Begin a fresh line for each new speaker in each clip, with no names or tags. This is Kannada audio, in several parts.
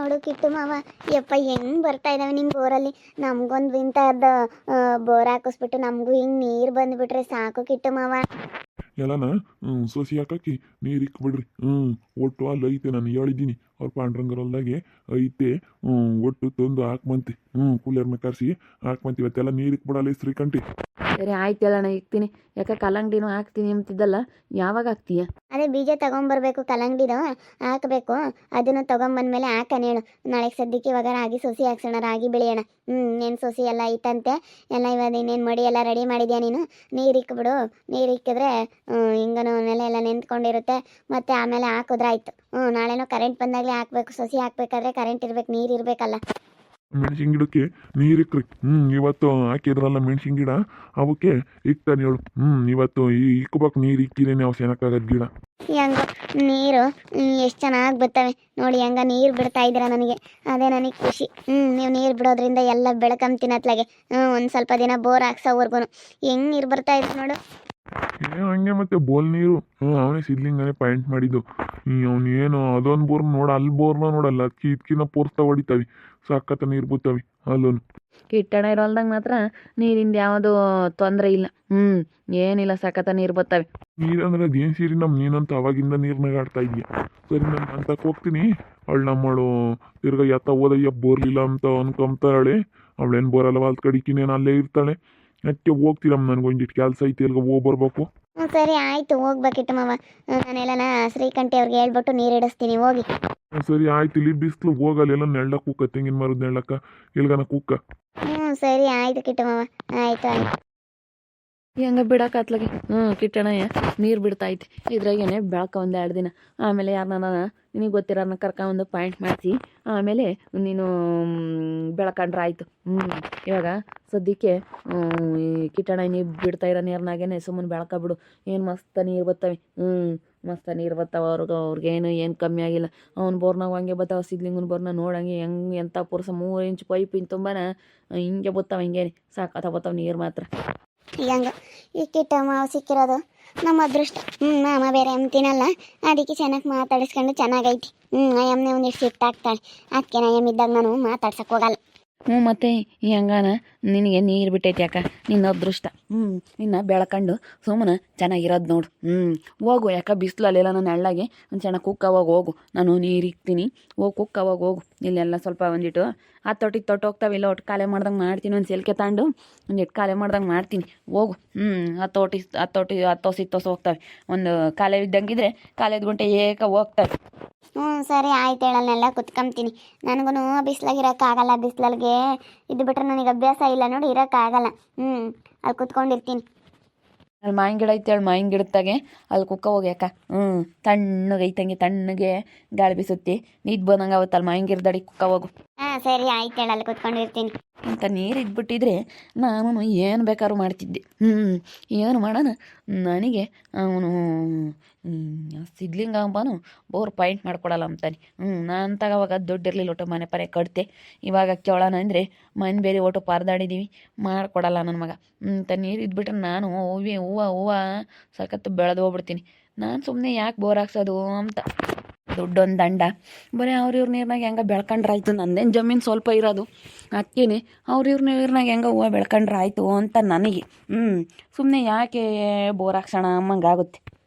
ನೋಡು ಕಿಟ್ಟು ಮಾವ, ಯಪ್ಪ ಹೆಂಗ್ ಬರ್ತಾ ಇದಾವೆ ನಿಮ್ಮ ಬೋರಲ್ಲಿ. ನಮ್ಗೊಂದು ಇಂಥದ್ದು ಬೋರ್ ಹಾಕಿಸ್ಬಿಟ್ಟು ನಮಗೂ ಹಿಂಗೆ ನೀರು ಬಂದುಬಿಟ್ರೆ ಸಾಕು ಕಿಟ್ಟು ಮಾವ.
ಎಲ್ಲನ ಸೋಸಿ ಹಾಕಿ ನೀರು ಇಕ್ಬಿಡ್ರಿ. ಒಟ್ಟು ಅಲ್ಲಿ ಐತೆ, ನಾನು ಹೇಳಿದ್ದೀನಿ ಅವ್ರ ಪಾಂಡ್ರಂಗರಲ್ದಾಗೆ ಐತೆ. ಒಟ್ಟು ತಂದು ಹಾಕ್ಬಂತಿ. ಕೂಲರ್ನ ಕರೆಸಿ ಹಾಕ್ಬಂತಿ. ಇವತ್ತೆಲ್ಲ ನೀರು ಇಕ್ಬಿಡಲ್ಲ ಶ್ರೀಕಂಠಿ.
ಸರಿ ಆಯ್ತು ಹೇಳೋಣ, ಇಕ್ತೀನಿ. ಯಾಕೆ ಕಲ್ಲಂಗಡಿನೂ ಹಾಕ್ತೀನಿ ಅಂತಿದ್ದಲ್ಲ, ಯಾವಾಗ ಹಾಕ್ತೀಯ?
ಅದೇ ಬೀಜ ತೊಗೊಂಬರ್ಬೇಕು, ಕಲ್ಲಂಗಡಿದು ಹಾಕಬೇಕು. ಅದನ್ನು ತೊಗೊಂಬಂದ್ಮೇಲೆ ಹಾಕಣ ಹೇಳು. ನಾಳೆ ಸದ್ಯಕ್ಕೆ ಇವಾಗ ರಾಗಿ ಸೊಸಿ ಹಾಕ್ಸೋಣ, ರಾಗಿ ಬೆಳೆಯೋಣ. ಇನ್ನೇನು ಸೊಸಿ ಎಲ್ಲ ಇಟ್ಟಂತೆ ಎಲ್ಲ. ಇವಾಗ ಇನ್ನೇನು ಮಡಿ ಎಲ್ಲ ರೆಡಿ ಮಾಡಿದ್ಯಾ ನೀನು? ನೀರು ಇಕ್ಬಿಡು. ನೀರು ಇಕ್ಕಿದ್ರೆ ಹಿಂಗನು ನೆಲೆ ಎಲ್ಲ ನೆಂತ್ಕೊಂಡಿರುತ್ತೆ. ಮತ್ತು ಆಮೇಲೆ ಹಾಕಿದ್ರೆ ಆಯಿತು. ನಾಳೆನೋ ಕರೆಂಟ್ ಬಂದಾಗಲೇ ಹಾಕಬೇಕು. ಸೊಸಿ ಹಾಕ್ಬೇಕಾದ್ರೆ ಕರೆಂಟ್ ಇರ್ಬೇಕು, ನೀರು ಇರಬೇಕಲ್ಲ.
ಮೆಣಸಿನ ಗಿಡಕ್ಕೆ ನೀರು ಇಕ್ರಿ. ಇವತ್ತು ಹಾಕಿದ್ರಲ್ಲ ಮೆಣಸಿನ ಗಿಡ, ಅವಕ್ಕೆ ಇಕ್ತಾನೆ ಹೇಳು. ಇವತ್ತು ಇಕ್ಬೇಕು. ನೀರು ಇಕ್ಕಿರೇನೆ ಅವು ಸೆನಕ್ಕಾಗದ ಗಿಡ.
ಹೆಂಗ ನೀರು ಎಷ್ಟು ಚೆನ್ನಾಗಿ ಬರ್ತವೆ ನೋಡಿ. ಹೆಂಗ ನೀರು ಬಿಡ್ತಾ ಇದ್ದೀರಾ ನನಗೆ, ಅದೇ ನನಗೆ ಖುಷಿ. ನೀವು ನೀರು ಬಿಡೋದ್ರಿಂದ ಎಲ್ಲ ಬೆಳ್ಕೊಂತಿನತ್ಲಾಗೆ. ಒಂದು ಸ್ವಲ್ಪ ದಿನ ಬೋರ್ ಹಾಕ್ಸೋವರ್ಗು ಹೆಂಗೆ ನೀರು ಬರ್ತಾ ಇದೆ ನೋಡು.
ಹಂಗೆ ಮತ್ತೆ ಬೋಲ್ ನೀರು ಅವನೇ ಸಿದ್ಲಿಂಗನೇ ಪಾಯಿಂಟ್ ಮಾಡಿದ್ದು. ಅವನೇನು ಅದೊಂದು ಬೋರ್ ನೋಡ, ಅಲ್ಲಿ ಬೋರ್ನ ನೋಡಲ್ಲ, ಅದಕ್ಕೆ ಇದಕ್ಕಿನ್ನ ಪೋರ್ಸ್ತಾ ಹೊಡಿತಾವೆ. ಸಖತ್ತ ನೀರು ಬುತ್ತವೆ ಅಲ್ಲೋನು.
ಕಿಟ್ಟಣ ಇರೋಲ್ದಂಗೆ ಮಾತ್ರ ನೀರಿಂದ ಯಾವುದೂ ತೊಂದರೆ ಇಲ್ಲ. ಏನಿಲ್ಲ, ಸಖತ್ತ ನೀರು ಬರ್ತವೆ.
ನೀರಂದ್ರೆ ಅದೇನು ಸೀರಿ ನೀನಂತ ಅವಾಗಿಂದ ನೀರ್ನಾಗ ಆಡ್ತಾ ಇದೀಯ. ಸರಿ, ನಾನು ಅಂತಕ್ಕೆ ಹೋಗ್ತೀನಿ. ಅವಳು ನಮ್ಮಳು ತಿರ್ಗಾ ಎತ್ತ ಓದಯ್ಯ ಬೋರ್ಲಿಲ್ಲ ಅಂತ ಅನ್ಕೊಂತಾಳೆ. ಅವಳೇನು ಬೋರಲ್ಲ, ಅಲ್ ಕಡಿಕಿನೇನು ಅಲ್ಲೇ ಇರ್ತಾಳೆ. ಅದಕ್ಕೆ ಹೋಗ್ತೀರಮ್ಮ, ನನಗೊಂದಿಟ್ಟು ಕೆಲಸ ಐತಿ, ಎಲ್ಗ ಹೋಗಿ ಬರ್ಬೇಕು.
ಸರಿ ಆಯಿತು, ಹೋಗ್ಬೇಕಿಟ್ಟು ಮಾವ. ನಾನೆಲ್ಲ ಶ್ರೀಕಂಠಿ ಅವ್ರಿಗೆ ಹೇಳ್ಬಿಟ್ಟು ನೀರು ಇಡಿಸ್ತೀನಿ, ಹೋಗಿ.
ಸರಿ ಆಯ್ತು. ಇಲ್ಲಿ ಬಿಸಿಲು ಹೋಗಲ್ಲ, ನೆಳ್ಳ ಕುಕ್ಕ, ತೆಂಗಿನ ಮರದ ನೆಳ್ಳಕ್ಕ ಇಲ್ಗನ ಕುಕ್ಕ.
ಸರಿ ಆಯಿತು ಕಿಟ್ಟು ಮಾವ, ಆಯಿತು ಆಯಿತು.
ಹೆಂಗ ಬಿಡೋಕತ್ಲಾಗೆ ಕಿಟ್ಟಣಯ್ಯ ನೀರು ಬಿಡ್ತಾಯ್ತಿ. ಇದ್ರಾಗೇನೆ ಬೆಳಕ ಒಂದು 2 ದಿನ. ಆಮೇಲೆ ಯಾರನ್ನ ನಿನಗೆ ಗೊತ್ತಿರೋನ್ನ ಕರ್ಕೊಂಬಂದು ಪಾಯಿಂಟ್ ಮಾಡಿಸಿ ಆಮೇಲೆ ನೀನು ಬೆಳ್ಕೊಂಡ್ರೆ ಆಯಿತು. ಇವಾಗ ಸದ್ಯಕ್ಕೆ ಈ ಕಿಟ್ಟಣ ನೀರು ಬಿಡ್ತಾ ಇರೋ ನೀರ್ನಾಗೇನೆ ಸುಮ್ಮನೆ ಬೆಳ್ಕ ಬಿಡು. ಏನು ಮಸ್ತ ನೀರು ಬರ್ತವೆ. ಮಸ್ತ ನೀರು ಬರ್ತಾವೆ. ಅವ್ರಿಗೇನು ಏನು ಕಮ್ಮಿ ಆಗಿಲ್ಲ. ಅವ್ನ ಬೋರ್ನಾಗ ಹಂಗೆ ಬರ್ತಾವೆ. ಸಿದ್ಲಿಂಗನ ಬೋರ್ನ ನೋಡಂಗೆ ಹೆಂಗೆ ಎಂಥ ಪುರುಷ 3 ಇಂಚ್ ಪೈಪಿನ ತುಂಬಾನ ಹಿಂಗೆ ಬರ್ತಾವೆ. ಹಿಂಗೇನೆ ಸಾಕತ್ತ ಬರ್ತಾವೆ ನೀರು ಮಾತ್ರ.
ಹೆಂಗ ಈ ಕಿಟ್ಟ ಮಾವ ಸಿಕ್ಕಿರೋದು ನಮ್ಮ ಅದೃಷ್ಟ. ಮಾಮ ಬೇರೆ ಅಂತೀನಲ್ಲ, ಅದಕ್ಕೆ ಚೆನ್ನಾಗಿ ಮಾತಾಡಿಸ್ಕೊಂಡು ಚೆನ್ನಾಗೈತಿ. ಅಯ್ಯಮ್ಮನೆ ಒಂದಿಷ್ಟು ಸಿಟ್ಟಾಗ್ತಾಳೆ. ಅದಕ್ಕೆ ಅಯ್ಯಮ್ಮಿದ್ದಾಗ ನಾನು ಮಾತಾಡ್ಸಕ್ಕೆ ಹೋಗಲ್ಲ.
ಮತ್ತೆ ಹೆಂಗಾನ ನಿನಗೆ ನೀರು ಬಿಟ್ಟೈತಿ ಯಾಕ? ನಿನ್ನ ಅದೃಷ್ಟ. ನಿನ್ನ ಬೆಳ್ಕೊಂಡು ಸುಮ್ಮನೆ ಚೆನ್ನಾಗಿರೋದು ನೋಡು. ಹೋಗು. ಯಾಕೆ ಬಿಸಿಲಲ್ಲೆಲ್ಲ ನಾನು ಎಳ್ಳಾಗೆ ಒಂದು ಚೆನ್ನಾಗಿ ಕುಕ್ಕವಾಗ ಹೋಗು. ನಾನು ನೀರು ಇಕ್ತೀನಿ, ಹೋಗಿ ಕುಕ್ಕವಾಗ ಹೋಗು. ಇಲ್ಲೆಲ್ಲ ಸ್ವಲ್ಪ ಒಂದಿಟ್ಟು ಆ ತೊಟ್ಟು ಹೋಗ್ತಾವೆ. ಇಲ್ಲ ಒಟ್ಟು ಖಾಲಿ ಮಾಡ್ದಂಗೆ ಮಾಡ್ತೀನಿ. ಒಂದು ಸೆಲ್ಕೆ ತಗೊಂಡು ಒಂದಿಟ್ಟು ಖಾಲಿ ಮಾಡ್ದಂಗೆ ಮಾಡ್ತೀನಿ. ಹೋಗು. ಹತ್ತೋಸಿ ಹೋಗ್ತವೆ. ಒಂದು ಖಾಲಿ ಇದ್ದಂಗಿದ್ರೆ ಖಾಲಿದ ಗುಂಟೆ ಏಕ ಹೋಗ್ತವೆ.
ಸರಿ ಆಯ್ತು, ಹೇಳಲ್ನೆಲ್ಲ ಕುತ್ಕೊಂತೀನಿ. ನನಗೂ ಬಿಸಿಲಾಗಿರೋಕ್ಕಾಗಲ್ಲ. ಬಿಸಿಲಲ್ಲಿಗೆ ಇದು ಬಿಟ್ರೆ ನನಗೆ ಅಭ್ಯಾಸ ಇಲ್ಲ ನೋಡಿ, ಇರೋಕ್ಕಾಗಲ್ಲ. ಅಲ್ಲಿ ಕುತ್ಕೊಂಡಿರ್ತೀನಿ.
ಅಲ್ಲಿ ಮಾವಿನ ಗಿಡ ಐತೆ ಹೇಳಿ, ಮಾವಿನ ಗಿಡದಾಗೆ ಅಲ್ಲಿ ಕುಕ್ಕ ಹೋಗಿ ಯಾಕ. ತಣ್ಣಗೆ ಐತಂಗೆ, ತಣ್ಣಗೆ ಗಾಳಿ ಬೀಸುತ್ತೆ. ನಿದ್ದು ಬಂದಂಗೆ ಅವತ್ತು ಅಲ್ಲಿ ಮಾವಿನ ಗಿಡದಡಿ ಕುಕ್ಕ ಹೋಗು.
ಸರಿ ಆಯ್ತು, ಹೇಳಲ್ಲಿ ಕುತ್ಕೊಂಡಿರ್ತೀನಿ.
ಅಂತ ನೀರು ಇದ್ಬಿಟ್ಟಿದ್ರೆ ನಾನು ಏನು ಬೇಕಾದ್ರೂ ಮಾಡ್ತಿದ್ದೆ. ಏನು ಮಾಡೋಣ. ನನಗೆ ಅವನು ಸಿದ್ಲಿಂಗ ಅಂಬನು ಬೋರ್ ಪಾಯಿಂಟ್ ಮಾಡ್ಕೊಡಲ್ಲ ಅಂತಾನೆ. ನಾನು ತಗೋವಾಗ ದುಡ್ಡಿರಲಿಲ್ಲ. ಒಟ್ಟು ಮನೆ ಪರೆ ಕಟ್ತೆ. ಇವಾಗ ಕೇಳೋಣ ಅಂದರೆ ಮನೆ ಬೇರೆ ಒಟ್ಟು ಪರದಾಡಿದ್ದೀವಿ, ಮಾಡಿಕೊಡಲ್ಲ ನನ್ನ ಮಗ. ಅಂತ ನೀರು ಇದ್ಬಿಟ್ರೆ ನಾನು ಹೂವು ಸಖತ್ತು ಬೆಳೆದು ಹೋಗ್ಬಿಡ್ತೀನಿ. ನಾನು ಸುಮ್ಮನೆ ಯಾಕೆ ಬೋರ್ ಹಾಕ್ಸೋದು ಅಂತ ದುಡ್ಡೊಂದು ದಂಡ. ಬರೀ ಇವ್ರ ನೀರ್ನಾಗ ಹೆಂಗೆ ಬೆಳ್ಕೊಂಡ್ರೆ ಆಯಿತು. ನಂದೇನು ಜಮೀನು ಸ್ವಲ್ಪ ಇರೋದು, ಅಕ್ಕೇನೆ ಇವ್ರ ನೀರ್ನಾಗ ಹೆಂಗೆ ಹೂವು ಬೆಳ್ಕೊಂಡ್ರೆ ಆಯಿತು ಅಂತ ನನಗೆ. ಸುಮ್ಮನೆ ಯಾಕೆ ಬೋರ್ ಹಾಕ್ಸೋಣ ಅಮ್ಮಂಗಾಗುತ್ತೆ.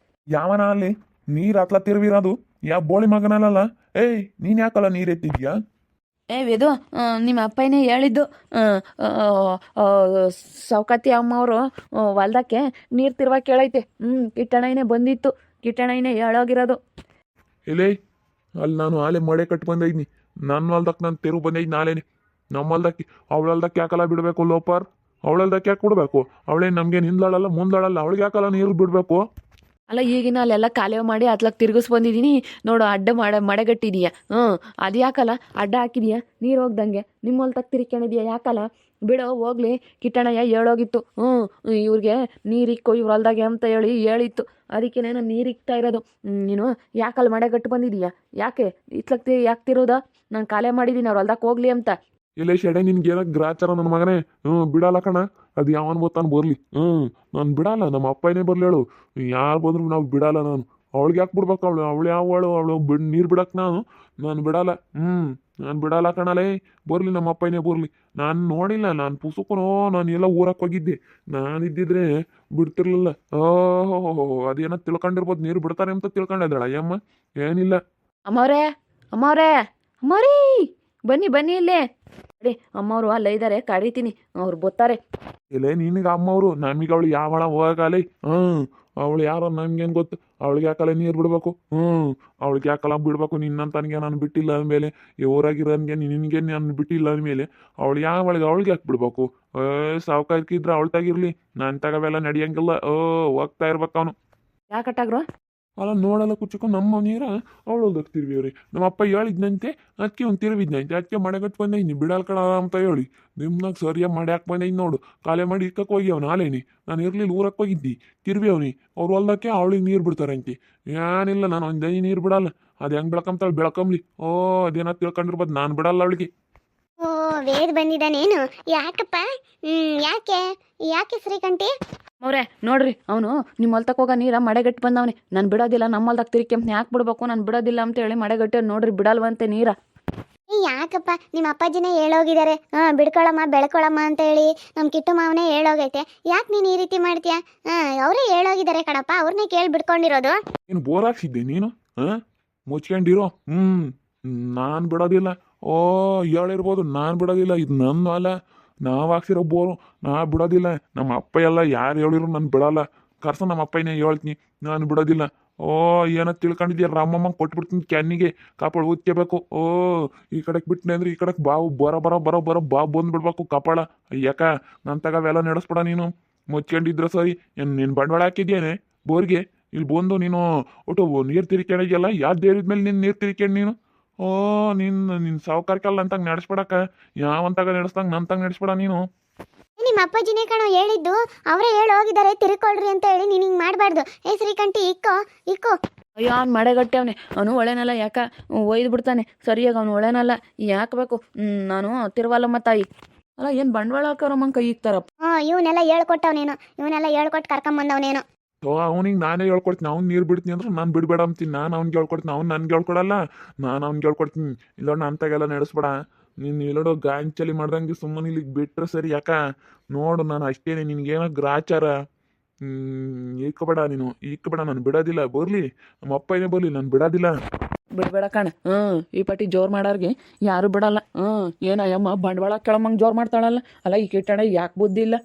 ಯಾವನ ಅಲ್ಲಿ ನೀರು ಹತ್ಲ ತಿರುವಿರೋದು? ಯಾವ ಬೋಳಿ ಮಗನಲ್ಲ? ಏಯ್, ನೀನು ಯಾಕಲ್ಲ ನೀರು ಎತ್ತಿದ್ಯಾ?
ವೇದು, ನಿಮ್ಮ ಅಪ್ಪನೇ ಹೇಳಿದ್ದು. ಸೌಕತಿ ಅಮ್ಮವರು ಹೊಲ್ದಕ್ಕೆ ನೀರು ತಿರುವ ಕೇಳೈತೆ. ಕಿಟ್ಟಣನೇ ಬಂದಿತ್ತು. ಕಿಟ್ಟಣನೇ ಹೇಳೋಗಿರೋದು.
ಎಲ್ಲೇ ಅಲ್ಲಿ ನಾನು ಆಲೆ ಮಳೆ ಕಟ್ಟು ಬಂದೈದ್ನಿ. ನನ್ನ ಹೊಲ್ದಕ್ಕೆ ನಾನು ತೆರು ಬಂದೈದು ನಾಳೆನೆ. ನಮ್ಮ ಹೊಲ್ದಕ್ಕೆ ಅವಳ ಹೊಲ್ದಕ್ಕೆ ಯಾಕಲ್ಲ ಬಿಡಬೇಕು ಲೋಪರ್? ಅವಳ ಹೊಲ್ದಕ್ಕೆ ಯಾಕೆ ಬಿಡಬೇಕು? ಅವಳೇ ನಮಗೆ ಹಿಂದ್ಲಾಳಲ್ಲ ಮುಂದ್ಲಾಳಲ್ಲ, ಅವಳಿಗೆ ಯಾಕಲ್ಲ ನೀರು ಬಿಡಬೇಕು?
ಅಲ್ಲ, ಈಗಿನ ಅಲ್ಲೆಲ್ಲ ಕಾಲೇವ್ ಮಾಡಿ ಅತ್ಲಾಗ ತಿರ್ಗಿಸ್ ಬಂದಿದ್ದೀನಿ ನೋಡು. ಅಡ್ಡ ಮಡೆಗಟ್ಟಿದೀಯ. ಅದು ಯಾಕಲ್ಲ ಅಡ್ಡ ಹಾಕಿದೀಯ ನೀರು ಹೋಗ್ದಂಗೆ? ನಿಮ್ಮ ಹೊಲ್ದಾಗ ತಿರ್ಕೊಂಡಿದೀಯ ಯಾಕಲ್ಲ? ಬಿಡೋ ಹೋಗ್ಲಿ. ಕಿಟ್ಟಣಯ್ಯ ಹೇಳೋಗಿತ್ತು ಇವ್ರಿಗೆ ನೀರಿಕ್ಕು ಇವ್ರ ಹೊಲ್ದಾಗೆ ಅಂತ ಹೇಳಿತ್ತು. ಅದಕ್ಕೆ ನಾನು ನೀರು ಇಕ್ತಾ ಇರೋದು. ನೀನು ಯಾಕಲ್ಲ ಮಡೆಗಟ್ಟು ಬಂದಿದೀಯ? ಯಾಕೆ ಇತ್ಲಕ್ ಯಾಕೆ ತಿರೋದ? ನಾನು ಕಾಲೇ ಮಾಡಿದ್ದೀನಿ ಅವ್ರ ಹೊಲ್ದಕ್ಕೆ ಹೋಗ್ಲಿ ಅಂತ.
ಇಲ್ಲೇ ಶೆಡೆ ನಿನ್ಗೆ ಏನಕ್ಕೆ ಗ್ರಾಚಾರ ನನ್ನ ಮಗನೇ? ಬಿಡಲ್ಲ ಕಣ. ಅದು ಯಾವನ್ ಗೊತ್ತಾನು ಬರಲಿ. ನಾನು ಬಿಡಲ್ಲ. ನಮ್ಮ ಅಪ್ಪನೇ ಬರಲಿ ಹೇಳು. ಯಾರು ಬಂದ್ರು ನಾವು ಬಿಡಲ್ಲ. ನಾನು ಅವಳಿಗೆ ಯಾಕೆ ಬಿಡ್ಬೇಕು ಅವಳು ಅವಳು ನೀರು ಬಿಡಕ್ಕೆ ನಾನು ಬಿಡಲ್ಲ. ನಾನು ಬಿಡಲ್ಲ ಕಣಲೇ. ಬರಲಿ ನಮ್ಮ ಅಪ್ಪನೇ ಬರಲಿ. ನಾನು ನೋಡಿಲ್ಲ, ನಾನು ಪುಸುಕನೋ, ನಾನು ಎಲ್ಲ ಊರಕ್ಕೆ ಹೋಗಿದ್ದೆ. ನಾನು ಇದ್ದಿದ್ರೆ ಬಿಡ್ತಿರ್ಲಿಲ್ಲ. ಓಹೋ ಅದೇನೋ ತಿಳ್ಕೊಂಡಿರ್ಬೋದು, ನೀರು ಬಿಡ್ತಾರೆ ಅಂತ ತಿಳ್ಕೊಂಡಿದ್ದಾಳ ಅಯ್ಯಮ್ಮ. ಏನಿಲ್ಲ.
ಅಮ್ಮವ್ರೆ ಅಮ್ಮವ್ರೆ ಅಮ್ಮವ್ರೀ, ಬನ್ನಿ ಬನ್ನಿ ಇಲ್ಲೇ. ಅಡಿ ಅಮ್ಮವರು ಅಲ್ಲ ಇದ್ದಾರೆ, ಕರೀತೀನಿ, ಅವ್ರು ಬರ್ತಾರೆ.
ಇಲ್ಲೇ ನಿನಗೆ ಅಮ್ಮವರು, ನಮಗೆ ಅವಳು ಯಾವಳ ಹೋಗಲಿ. ಅವಳು ಯಾರೋ ನಮ್ಗೆ ಹೆಂಗೆ ಗೊತ್ತು? ಅವಳಿಗೆ ಯಾಕಲ್ಲ ನೀರು ಬಿಡ್ಬೇಕು? ಅವಳಿಗೆ ಯಾಕಲ್ಲ ಬಿಡ್ಬೇಕು? ನಿನ್ನಂತನಿಗೆ ನಾನು ಬಿಟ್ಟಿಲ್ಲ ಅಂದಮೇಲೆ, ಊರಾಗಿರೋನ್ಗೆ ನಿನಗೆ ನಾನು ಬಿಟ್ಟಿಲ್ಲ ಅಂದಮೇಲೆ ಅವಳು ಅವಳಿಗೆ ಯಾಕೆ ಬಿಡ್ಬೇಕು? ಸಾವುಕಾರಕ್ಕಿದ್ರೆ ಅವಳು ತಾಗಿರ್ಲಿ, ನಾನು ತಗವೆಲ್ಲ ನಡೆಯಂಗಿಲ್ಲ. ಹೋಗ್ತಾ ಇರ್ಬೇಕು ಅವನು.
ಯಾಕಟ್ಟಾಗ್ರು?
ಅಲ್ಲ ನೋಡಲ್ಲ ಕುಚ್ಚಿಕೊಂಡು ನಮ್ಮ ನೀರ ಅವಳೋದಕ್ಕೆ ತಿರುವಿವ್ರಿ. ನಮ್ಮ ಅಪ್ಪ ಹೇಳಿದ್ನಂತೆ, ಅದಕ್ಕೆ ಒಂದು ತಿರುವಿದ್ನಂತೆ, ಅದಕ್ಕೆ ಮಳೆಗಟ್ಟು ಬಂದೈನಿ ಬಿಡಲ್ ಕಣ ಅಂತ ಹೇಳಿ. ನಿಮ್ನಾಗ ಸರಿಯಾಗಿ ಮಾಡಿ ಹಾಕಿ ಬಂದೈನಿ ನೋಡು. ಕಾಲೇ ಮಾಡಿ ಇಕ್ಕಕ್ಕೆ ಹೋಗಿ ಅವ್ನು ಆಲೇನಿ. ನಾನು ಇರ್ಲಿಲ್ಲ, ಊರಕ್ಕೆ ಹೋಗಿದ್ದಿ, ತಿರುವಿ ಅವನಿ. ಅವ್ರು ಹೊಲ್ದಕ್ಕೆ ಅವಳಿಗೆ ನೀರು ಬಿಡ್ತಾರಂತೆ. ಏನಿಲ್ಲ, ನಾನು ಒಂದೇ ನೀರು ಬಿಡಲ್ಲ. ಅದು ಹೆಂಗೆ ಬೆಳಕಂತಾಳೆ ಬೆಳಕಂಬ್ಲಿ. ಅದೇನೋ ತಿಳ್ಕೊಂಡಿರ್ಬೋದು, ನಾನು ಬಿಡಲ್ಲ ಅವಳಿಗೆ.
ಓ ವೇದ್ ಬಂದಿದ್ದಾನೇನು? ಯಾಕಪ್ಪ? ಯಾಕೆ ಯಾಕೆ ಶ್ರೀಕಂಠಿ?
ಅವ್ರೆ ನೋಡ್ರಿ, ಅವನು ನಿಮ್ಮ ಹೊಲ್ತಕ್ಕೆ ಹೋಗೋ ನೀರ ಮಳೆಗಟ್ಟು ಬಂದವನೆ. ನಾನು ಬಿಡೋದಿಲ್ಲ, ನಮ್ಮ ಹೊಲ್ದಾಗ ತಿರ್ಕೆಂಪ್ನ ಯಾಕೆ ಬಿಡ್ಬೇಕು, ನಾನು ಬಿಡೋದಿಲ್ಲ ಅಂತೇಳಿ ಮಳೆಗಟ್ಟೆ ನೋಡ್ರಿ ಬಿಡಲ್ವಂತೆ ನೀರ.
ಯಾಕಪ್ಪ? ನಿಮ್ಮ ಅಪ್ಪಾಜಿನೇ ಹೇಳೋಗಿದ್ದಾರೆ, ಬಿಡ್ಕೊಳಮ್ಮ ಬೆಳ್ಕೊಳಮ್ಮ ಅಂತ ಹೇಳಿ. ನಮ್ಮ ಕಿಟ್ಟು ಮಾವನೇ ಹೇಳೋಗೈತೆ. ಯಾಕೆ ನೀನು ಈ ರೀತಿ ಮಾಡ್ತೀಯಾ? ಅವರೇ ಹೇಳೋಗಿದ್ದಾರೆ ಕಣಪ್ಪ, ಅವ್ರನ್ನೇ ಕೇಳಿ ಬಿಡ್ಕೊಂಡಿರೋದು.
ಏನು ಬೋರ್ ಹಾಕ್ಸಿದ್ದೆ ನೀನು? ಮುಚ್ಕೊಂಡಿರೋ. ನಾನು ಬಿಡೋದಿಲ್ಲ. ಹೇಳಿರ್ಬೋದು, ನಾನು ಬಿಡೋದಿಲ್ಲ. ಇದು ನನ್ನ ಅಲ್ಲ, ನಾವು ಹಾಕ್ಸಿರೋ ಬೋರು, ನಾ ಬಿಡೋದಿಲ್ಲ. ನಮ್ಮ ಅಪ್ಪ ಎಲ್ಲ ಯಾರು ಹೇಳಿದ್ರು ನಾನು ಬಿಡಲ್ಲ. ಕರ್ಸ ನಮ್ಮ ಅಪ್ಪನೇ ಹೇಳ್ತೀನಿ, ನಾನು ಬಿಡೋದಿಲ್ಲ. ಏನೋ ತಿಳ್ಕೊಂಡಿದ್ಯಾ? ರಾಮಮ್ಮ ಕೊಟ್ಬಿಡ್ತೀನಿ ಕ್ಯಾನಿಗೆ, ಕಾಪಾಡು ಊದ್ಕೋಬೇಕು. ಈ ಕಡೆಗೆ ಬಿಟ್ಟನೆ ಅಂದ್ರೆ ಈ ಕಡೆಗೆ ಬಾವು ಬರೋ ಬಾವು ಬಂದ್ಬಿಡ್ಬೇಕು ಕಾಪಾಡ. ಯಾಕ ನನ್ನ ತಗವೆಲ್ಲ ನಡೆಸ್ಬಿಡ ನೀನು. ಮುಚ್ಕೊಂಡಿದ್ರೆ ಸರಿ. ನೀನು ಬಂಡವಾಳ ಹಾಕಿದ್ಯೇನೆ ಬೋರ್ಗೆ? ಇಲ್ಲಿ ಬಂದು ನೀನು ಒಟ್ಟು ನೀರು ತಿರ್ಕೊಂಡಿದ್ಯಲ್ಲ, ಯಾವ್ದು ದೇರಿದ್ಮೇಲೆ ನೀನು ನೀರು ತಿರ್ಕೊಂಡು ನೀನು? ನಿನ್ನ ಸಾವುಕಾರಕ್ಕಲ್ಲ ಅಂತಂಗೆ ನಡೆಸ್ಬಿಡಕ್ಕ. ಯಾವಂತಾಗ ನಡೆಸ್ದಂಗೆ ನನ್ನ ತಂಗ ನಡೆಸ್ಬಿಡ ನೀನು.
ನಿಮ್ಮ ಅಪ್ಪಾಜಿನೇ ಕಣೋ ಹೇಳಿದ್ದು, ಅವರೇ ಹೇಳಿ ಹೋಗಿದ್ದಾರೆ ತಿರ್ಕೊಳ್ರಿ ಅಂತ ಹೇಳಿ. ನೀನು ಹಿಂಗೆ ಮಾಡಬಾರ್ದು. ಶ್ರೀಕಂಠಿ ಇಕ್ಕೋ.
ಅಯ್ಯೋ ಅವ್ನು ಮಳೆಗಟ್ಟೆ ಅವನೇ, ಅವನು ಒಳ್ಳೆನಲ್ಲ. ಯಾಕ ಒಯ್ದು ಬಿಡ್ತಾನೆ ಸರಿಯಾಗಿ, ಅವನು ಒಳ್ಳೆನಲ್ಲ. ಯಾಕೆ ಬೇಕು? ನಾನು ತಿರುವಲ್ಲಮ್ಮ ತಾಯಿ ಅಲ್ಲ, ಏನು ಬಂಡವಾಳ ಹಾಕೋರಮ್ಮಂಗೆ ಕೈ ಇಕ್ತಾರಪ್ಪ.
ಇವನ್ನೆಲ್ಲ ಹೇಳ್ಕೊಟ್ಟು ಕರ್ಕೊಂಬಂದವನೇನು.
ಅವನಿಗೆ ನಾನೇ ಹೇಳ್ಕೊಡ್ತೀನಿ. ಅವ್ನು ನೀರು ಬಿಡ್ತೀನಿ ಅಂದ್ರೆ ನಾನು ಬಿಡಬೇಡ ಅಂತೀನಿ. ನಾನು ಅವ್ನಿಗೆ ಹೇಳ್ಕೊಡ್ತೀನಿ, ಅವ್ನು ನನ್ಗೆ ಹೇಳ್ಕೊಡಲ್ಲ. ನಾನು ಅವ್ನಿಗೆ ಹೇಳ್ಕೊಡ್ತೀನಿ. ಇಲ್ಲ ಅಂತಾಗೆಲ್ಲ ನಡೆಸ್ಬೇಡ ನೀನು. ಇಲ್ಲೋಡು ಗಾಂಚಲಿ ಮಾಡ್ದಂಗೆ ಸುಮ್ಮನೆ ಇಲ್ಲಿಗೆ ಬಿಟ್ರೆ ಸರಿ. ಯಾಕ ನೋಡು, ನಾನು ಅಷ್ಟೇನೆ. ನಿನಗೇನೋ ಗ್ರಾಚಾರ. ಇಕ್ಕಬೇಡ ನೀನು, ಇಕ್ಕಬೇಡ. ನಾನು ಬಿಡೋದಿಲ್ಲ. ಬರಲಿ ನಮ್ಮ ಅಪ್ಪನೇ ಬರಲಿ, ನಾನು ಬಿಡೋದಿಲ್ಲ.
ಬಿಡಬೇಡ ಕಣ. ಈ ಪಟ್ಟಿ ಜೋರು ಮಾಡೋರಿಗೆ ಯಾರು ಬಿಡಲ್ಲ. ಏನಯ್ಯಮ್ಮ ಬಂಡವಾಳ ಕೆಳಮಂಗೆ ಜೋರು ಮಾಡ್ತಾಳಲ್ಲ. ಅಲ್ಲ ಈ ಕಿಟ್ಟಣ ಯಾಕೆ ಬುದ್ಧಿ ಇಲ್ಲ?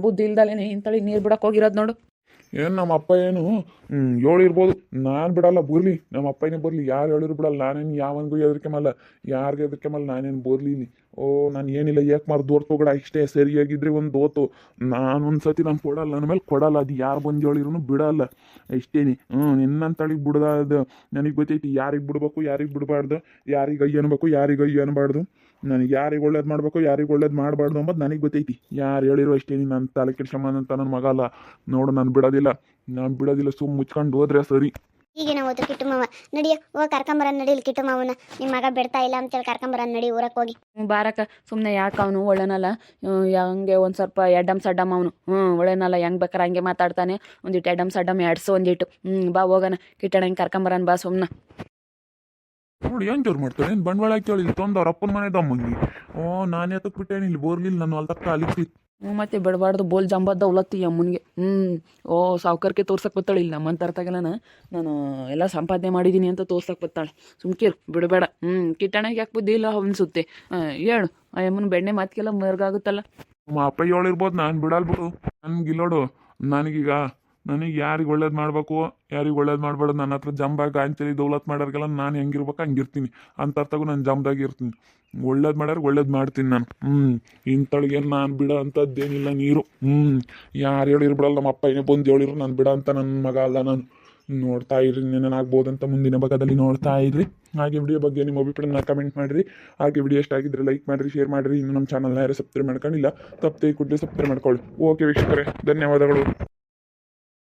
ಬುದ್ಧಿ ಇಲ್ದಲೇನೆ ಇಂತಳಿ ನೀರು ಬಿಡಕ್ಕೆ ಹೋಗಿರೋದು ನೋಡು.
ಏನು ನಮ್ಮ ಅಪ್ಪ ಏನು ಹೇಳಿರ್ಬೋದು, ನಾನು ಬಿಡಲ್ಲ. ಬರಲಿ ನಮ್ಮ ಅಪ್ಪನೇ ಬರಲಿ, ಯಾರು ಹೇಳಿದ್ರು ಬಿಡಲ್ಲ. ನಾನೇನು ಯಾವನಿಗೂ ಹೆದರ್ಕೆಮಲ್ಲ, ಯಾರಿಗೆ ಹೆದರ್ಕೆಮಲ್ಲ. ನಾನೇನು ಬರಲಿ ಇಲ್ಲಿ. ನಾನು ಏನಿಲ್ಲ, ಏಕೆ ಮಾರು ದೋರ್ ತಗೊಡ ಇಷ್ಟೇ. ಸರಿಯಾಗಿದ್ರೆ ಒಂದು ದೋತು. ನಾನು ಒಂದು ಸತಿ ನಾನು ಕೊಡಲ್ಲ, ನನ್ನ ಮೇಲೆ ಕೊಡಲ್ಲ. ಅದು ಯಾರು ಬಂದು ಹೇಳಿದ್ರು ಬಿಡಲ್ಲ. ಇಷ್ಟೇನಿ. ನಿನ್ನಂತಳಿಗೆ ಬಿಡ್ದು ನನಗೆ ಗೊತ್ತೈತಿ, ಯಾರಿಗೆ ಬಿಡ್ಬೇಕು ಯಾರಿಗೆ ಬಿಡಬಾರ್ದು, ಯಾರಿಗೆ ಅಯ್ಯ ಅನ್ಬೇಕು ಯಾರಿಗೆ ಅಯ್ಯ ಅನ್ಬಾರ್ದು, ನನಗೆ ಯಾರಿಗೆ ಒಳ್ಳೇದು ಮಾಡಬೇಕು ಯಾರಿಗೆ ಒಳ್ಳೇದು ಮಾಡಬಾರ್ದು ಅಂಬದು ನನಗೆ ಗೊತ್ತೈತಿ. ಯಾರು ಹೇಳಿರೋ ಅಷ್ಟೇನಿ. ನನ್ನ ತಲೆ ಕೆಡ್ಸಮ್ಮ ಅಂತ ನನ್ನ ಮಗ ಅಲ್ಲ. ನೋಡು, ನಾನು ಬಿಡೋದಿಲ್ಲ. ಸುಮ್ಮ ಮುಚ್ಕೊಂಡು ಹೋದ್ರೆ ಸರಿ.
ಈಗೇನ ಹೋದ್ರು ಕಿಟ್ಟು ಮಾವ. ನಡಿಯೋ, ಹೋಗಿ ಕರ್ಕೊಂಬರನ್ ನಡೀಲಿ ಕಿಟ್ಟು ಮಾವನ. ನಿಮ್ಮ ಮಗ ಬಿಡ್ತಾ ಇಲ್ಲ ಅಂತೇಳಿ ಕರ್ಕೊಂಬರನ್ ನಡಿ ಊರಕ್ಕೆ ಹೋಗಿ.
ಬಾರಕ ಸುಮ್ಮನೆ ಯಾಕೆ ಅವನು ಒಳ್ಳೆನಲ್ಲ. ಹಂಗೆ ಒಂದು ಸ್ವಲ್ಪ ಎಡ್ಡಮ್ ಸಡ್ಡಮ್ ಅವನು. ಒಳ್ಳೆನಲ್ಲ, ಹೆಂಗೆ ಬೇಕಾರೆ ಹಂಗೆ ಮಾತಾಡ್ತಾನೆ. ಒಂದಿಟ್ಟು ಎಡ್ಡಮ್ ಸಡ್ಡಮ್ ಎಡ್ಸು ಒಂದಿಟ್ಟು. ಬಾ ಹೋಗೋಣ ಕಿಟ್ಟಣ, ಹಿಂಗೆ ಕರ್ಕೊಂಬರನ್ ಬಾ ಸುಮ್ಮನೆ.
ನೋಡಿ ಏನು ಜೋರು ಮಾಡ್ತಾರೆ. ಏನು ಬಂಡವಾಳ ಹಾಕಿ ಇಲ್ಲಿ ತೊಂದು ಅವ್ರ ಅಪ್ಪನ ಮನೆ ದಮ್ಮಂಗಿ. ನಾನು ಎತ್ತಕ್ಕೆ ಬಿಟ್ಟೇನಿ, ಇಲ್ಲಿ ಬೋರ್ಲಿಲ್ಲ. ನಾನು ಅಲ್ತಕ್ಕ ಅಲಿಸಿ
ಮತ್ತೆ ಬಿಡಬಾರ್ದು. ಬೋಲ್ ಜಂಬದ ಉಲತ್ತಿ ಅಮ್ಮನಿಗೆ. ಸಾವುಕಾರಕ್ಕೆ ತೋರ್ಸಕ್ಕೆ ಬರ್ತಾಳೆ. ಇಲ್ಲ ನಮ್ಮಂತ ತಗಲನ ನಾನು ಎಲ್ಲ ಸಂಪಾದನೆ ಮಾಡಿದ್ದೀನಿ ಅಂತ ತೋರ್ಸಕ್ಕೆ ಬರ್ತಾಳೆ. ಸುಮ್ಕಿರು, ಬಿಡಬೇಡ. ಕಿಟ್ಟಣಕ್ಕೆ ಯಾಕೆ ಬುದ್ಧಿ ಇಲ್ಲ ಅನ್ಸುತ್ತೆ. ಹೇಳು, ಆ ಅಮ್ಮನ ಬೆಣ್ಣೆ ಮಾತಿಗೆಲ್ಲ ಮರ್ಗಾಗುತ್ತಲ್ಲ.
ನಮ್ಮ ಅಪ್ಪ ಹೇಳಿರ್ಬೋದು, ನಾನು ಬಿಡಲ್ ಬಿಡು. ನನಗಿಲ್ಲೋಡು, ನನಗೆ ಯಾರಿಗೆ ಒಳ್ಳೇದು ಮಾಡಬೇಕು ಯಾರಿಗೆ ಒಳ್ಳೇದು ಮಾಡಬಾರ್ದು. ನನ್ನ ಹತ್ರ ಜಂಬಾಗ ಅಂಚಲಿ ದೌಲತ್ ಮಾಡೋರಿಗೆಲ್ಲ ನಾನು ಹೆಂಗಿರ್ಬೇಕು ಹಂಗಿರ್ತೀನಿ. ಅಂತರ್ಥಗೂ ನಾನು ಜಂಬಾಗಿ ಇರ್ತೀನಿ. ಒಳ್ಳೇದು ಮಾಡೋರಿಗೆ ಒಳ್ಳೇದು ಮಾಡ್ತೀನಿ ನಾನು. ಇಂಥಳಿಗೆ ನಾನು ಬಿಡೋ ಅಂಥದ್ದೇನಿಲ್ಲ ನೀರು. ಯಾರು ಹೇಳಿರು ಬಿಡಲ್ಲ. ನಮ್ಮ ಅಪ್ಪ ಏನೇ ಬಂದು ಹೇಳಿರು ನಾನು ಬಿಡೋ ಅಂತ ನನ್ನ ಮಗ ಅಲ್ಲ ನಾನು. ನೋಡ್ತಾ ಇರ್ರಿ, ಏನೇನಾಗ್ಬೋದಂತ ಮುಂದಿನ ಭಾಗದಲ್ಲಿ ನೋಡ್ತಾ ಇರ್ರಿ. ಹಾಗೆ ವಿಡಿಯೋ ಬಗ್ಗೆ ನಿಮ್ಮ ಅಭಿಪ್ರಾಯನ ಕಮೆಂಟ್ ಮಾಡಿರಿ. ಹಾಗೆ ವಿಡಿಯೋ ಇಷ್ಟ ಆಗಿದ್ರೆ ಲೈಕ್ ಮಾಡಿರಿ, ಶೇರ್ ಮಾಡಿರಿ. ಇನ್ನು ನಮ್ಮ ಚಾನಲ್ನ ಯಾರು ಸಬ್ಸ್ಕ್ರೈಬ್ ಮಾಡ್ಕೊಂಡಿಲ್ಲ, ತಪ್ಪದೆ ಕೂಡಲೇ ಸಬ್ಸ್ಕ್ರೈಬ್ ಮಾಡ್ಕೊಳ್ಳಿ. ಓಕೆ ವೀಕ್ಷಕರೇ, ಧನ್ಯವಾದಗಳು.